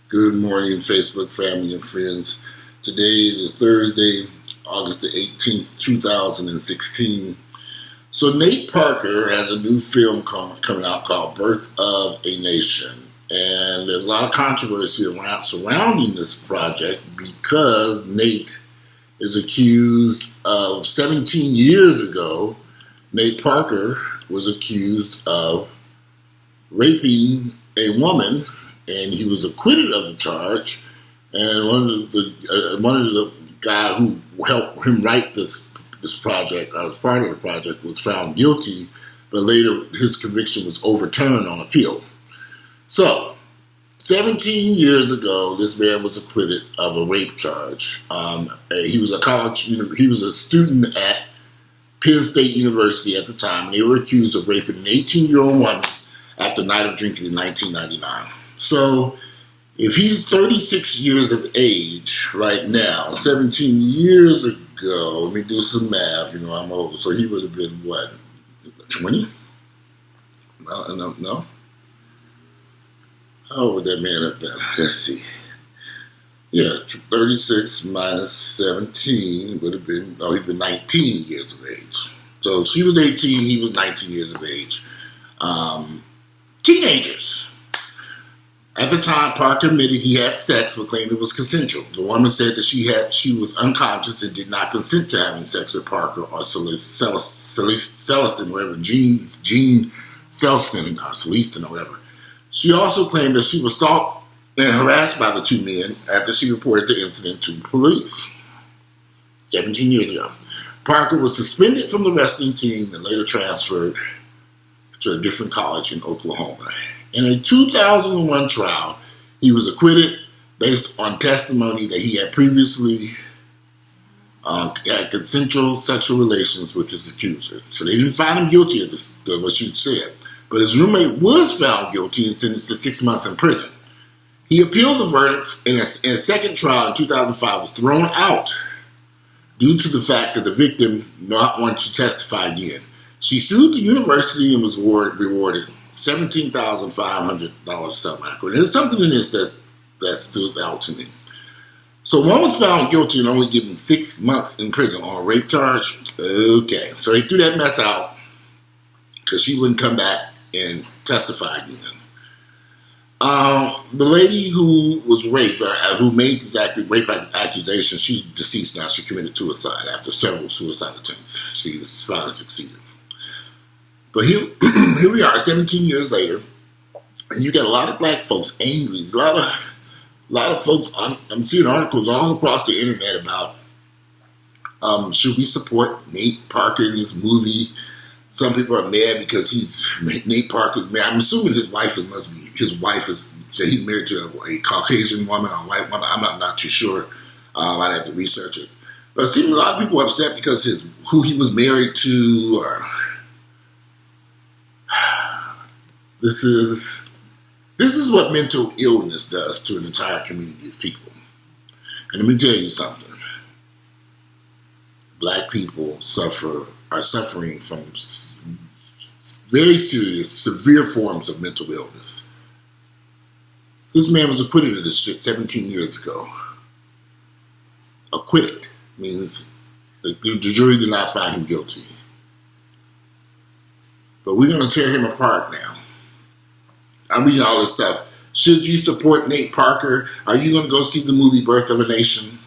Good morning, Facebook family and friends. Today is Thursday, August the 18th, 2016. So Nate Parker has a new film coming out called Birth of a Nation. And there's a lot of controversy surrounding this project because Nate is accused of 17 years ago, Nate Parker was accused of raping a woman, and he was acquitted of the charge. And one of the guy who helped him write this project, or was part of the project, was found guilty, but later his conviction was overturned on appeal. So, 17 years ago, this man was acquitted of a rape charge. He was a student at Penn State University at the time, and they were accused of raping an 18-year-old woman after a night of drinking in 1999. So, if he's 36 years of age right now, 17 years ago, let me do some math, I'm old, so he would have been, what, 20? No? How old would that man have been? Let's see. Yeah, 36 minus 17 would have been, he'd been 19 years of age. So she was 18, he was 19 years of age. Teenagers. At the time, Parker admitted he had sex but claimed it was consensual. The woman said that she was unconscious and did not consent to having sex with Parker or Celestin, whatever, Jean Celestin, or Celestin, or whatever. She also claimed that she was stalked and harassed by the two men after she reported the incident to police 17 years ago. Parker was suspended from the wrestling team and later transferred to a different college in Oklahoma. In a 2001 trial, he was acquitted based on testimony that he had previously had consensual sexual relations with his accuser. So they didn't find him guilty of what you said. But his roommate was found guilty and sentenced to 6 months in prison. He appealed the verdict, and a second trial in 2005 was thrown out due to the fact that the victim not wanted to testify again. She sued the university and was rewarded $17,500 settlement. There's something in this that stood out to me. So one was found guilty and only given 6 months in prison on a rape charge. Okay, so they threw that mess out because she wouldn't come back and testify again. The lady who was raped, or who made this rape accusation, she's deceased now. She committed suicide after several suicide attempts. She was finally succeeded. But here we are, 17 years later, and you got a lot of black folks angry. A lot of folks. I'm seeing articles all across the internet about should we support Nate Parker in this movie? Some people are mad because Nate Parker's married. I'm assuming his wife is he's married to a Caucasian woman or a white woman. I'm not too sure. I'd have to research it. But it seems a lot of people are upset because who he was married to, or this is what mental illness does to an entire community of people. And let me tell you something. Black people are suffering from very serious, severe forms of mental illness. This man was acquitted of this shit 17 years ago. Acquitted means the jury did not find him guilty. But we're going to tear him apart now. I'm reading all this stuff. Should you support Nate Parker? Are you going to go see the movie Birth of a Nation?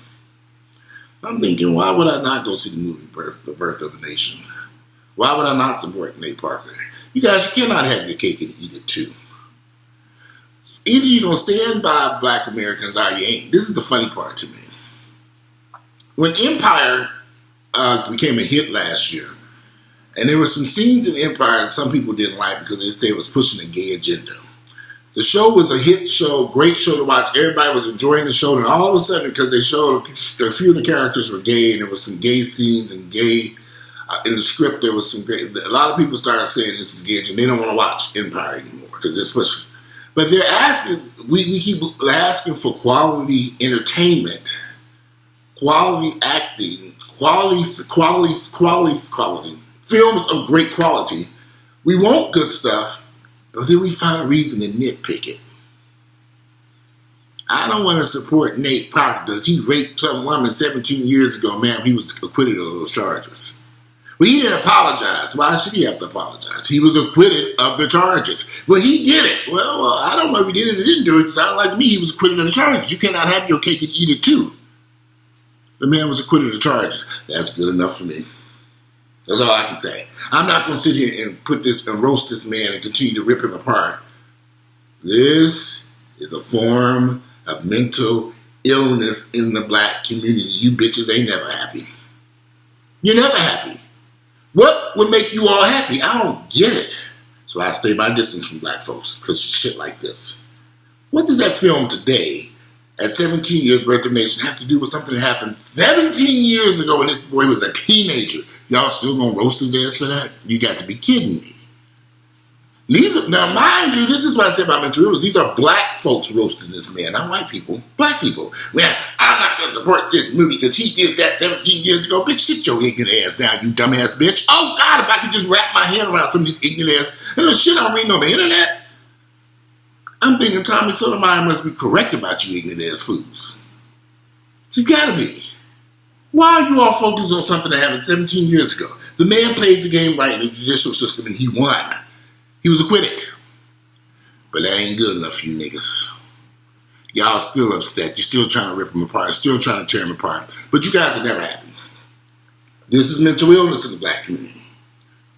I'm thinking, why would I not go see the movie The Birth of a Nation? Why would I not support Nate Parker? You guys, you cannot have your cake and eat it too. Either you're going to stand by black Americans or you ain't. This is the funny part to me. When Empire became a hit last year, and there were some scenes in Empire that some people didn't like because they said it was pushing a gay agenda. The show was a hit show, great show to watch. Everybody was enjoying the show, and all of a sudden, because they showed a few of the characters were gay, and there was some gay scenes and gay in the script. There was some gay. A lot of people started saying this is gay, and they don't want to watch Empire anymore because it's pushing. But they're asking. We keep asking for quality entertainment, quality acting, quality films of great quality. We want good stuff. But then we find a reason to nitpick it. I don't want to support Nate Parker because he raped some woman 17 years ago, man. He was acquitted of those charges. But he didn't apologize. Why should he have to apologize? He was acquitted of the charges. Well, he did it. Well, I don't know if he did it or didn't do it. It sounded like to me he was acquitted of the charges. You cannot have your cake and eat it too. The man was acquitted of the charges. That's good enough for me. That's all I can say. I'm not going to sit here and put this and roast this man and continue to rip him apart. This is a form of mental illness in the black community. You bitches ain't never happy. You're never happy. What would make you all happy? I don't get it. So I stay my distance from black folks because shit like this. What does that film today, at 17 years, Birth of Nation, have to do with something that happened 17 years ago when this boy was a teenager? Y'all still gonna roast his ass for that? You got to be kidding me. Now, mind you, this is what I said about mental illness. These are black folks roasting this man, not white people. Black people. Well, I'm not going to support this movie because he did that 17 years ago. Bitch, sit your ignorant ass down, you dumbass bitch. Oh, God, if I could just wrap my hand around some of these ignorant ass and the shit I'm reading on the internet. I'm thinking Tommy Sotomayor must be correct about you ignorant ass fools. She's got to be. Why are you all focused on something that happened 17 years ago? The man played the game right in the judicial system and he won. He was acquitted. But that ain't good enough for you niggas. Y'all still upset. You're still trying to rip them apart. Still trying to tear them apart. But you guys are never happy. This is mental illness in the black community.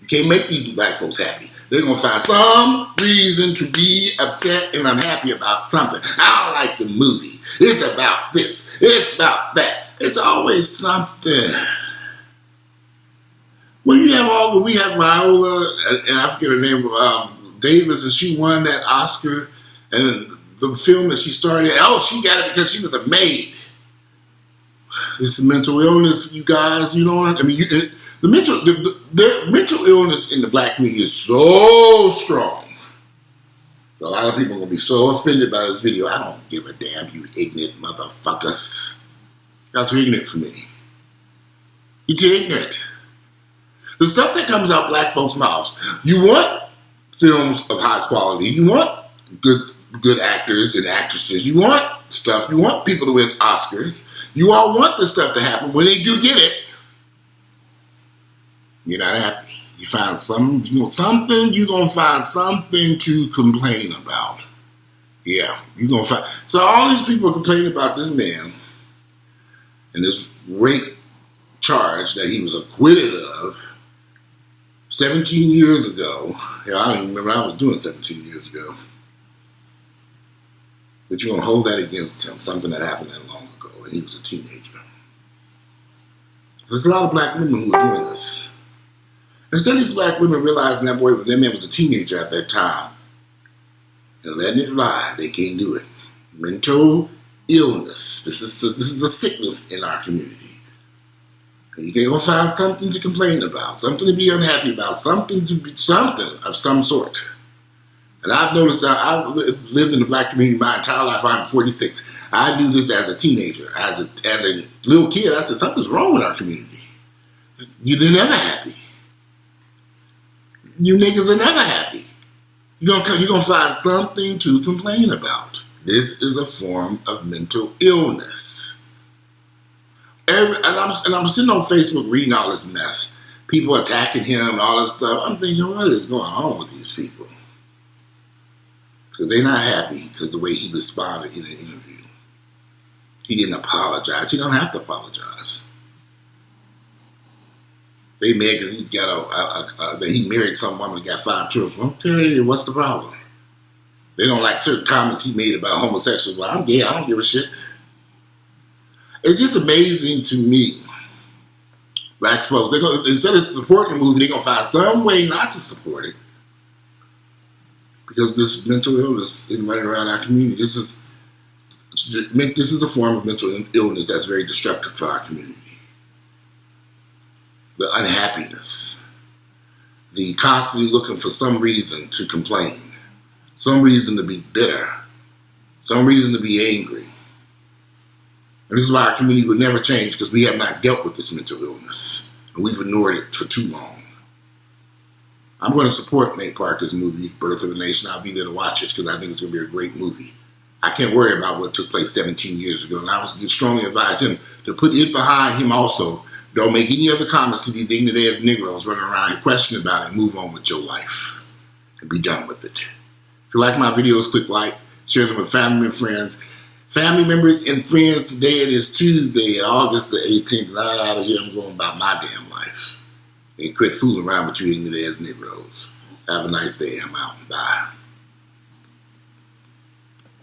You can't make these black folks happy. They're going to find some reason to be upset and unhappy about something. I don't like the movie. It's about this. It's about that. It's always something. When we have Viola, and I forget her name, Davis, and she won that Oscar, and the film that she starred in, she got it because she was a maid. It's a mental illness, you guys. You know what I mean? The mental illness in the black community is so strong. A lot of people are gonna be so offended by this video. I don't give a damn, you ignorant motherfuckers. Y'all too ignorant for me. You're too ignorant. The stuff that comes out black folks' mouths. You want films of high quality. You want good actors and actresses. You want stuff. You want people to win Oscars. You all want this stuff to happen. When they do get it, you're not happy. You find something. You're gonna find something to complain about. Yeah, you're gonna find. So all these people are complaining about this man and this rape charge that he was acquitted of 17 years ago. Yeah, I don't even remember what I was doing 17 years ago. But you're going to hold that against him, something that happened that long ago, and he was a teenager. There's a lot of black women who are doing this. Instead of these black women realizing that man was a teenager at that time, and letting it ride, they can't do it. Mental illness. This is a sickness in our community. You're going to find something to complain about, something to be unhappy about, something of some sort. And I've noticed that I've lived in the black community my entire life. I'm 46. I knew this as a teenager. As a little kid, I said, something's wrong with our community. You're never happy. You niggas are never happy. You're gonna find something to complain about. This is a form of mental illness. And I'm sitting on Facebook reading all this mess. People attacking him and all this stuff. I'm thinking, what is going on with these people? Because they're not happy because the way he responded in an interview. He didn't apologize. He don't have to apologize. They mad because he got that he married some woman and got 5 children. Okay, what's the problem? They don't like certain comments he made about homosexuals. Well, I'm gay. I don't give a shit. It's just amazing to me. Black folks, instead of supporting the movie, they're going to find some way not to support it. Because this mental illness is running around our community. This is a form of mental illness that's very destructive to our community. The unhappiness. The constantly looking for some reason to complain. Some reason to be bitter. Some reason to be angry. And this is why our community will never change, because we have not dealt with this mental illness. And we've ignored it for too long. I'm going to support Nate Parker's movie, Birth of a Nation. I'll be there to watch it because I think it's going to be a great movie. I can't worry about what took place 17 years ago. And I would strongly advise him to put it behind him also. Don't make any other comments to these ignorant Negroes running around and question about it. Move on with your life and be done with it. If you like my videos, click like, share them with family and friends. Family members and friends, today it is Tuesday, August the 18th, and I'm out of here. I'm going about my damn life. And quit fooling around with you ignorant Negroes. Have a nice day. I'm out. Bye.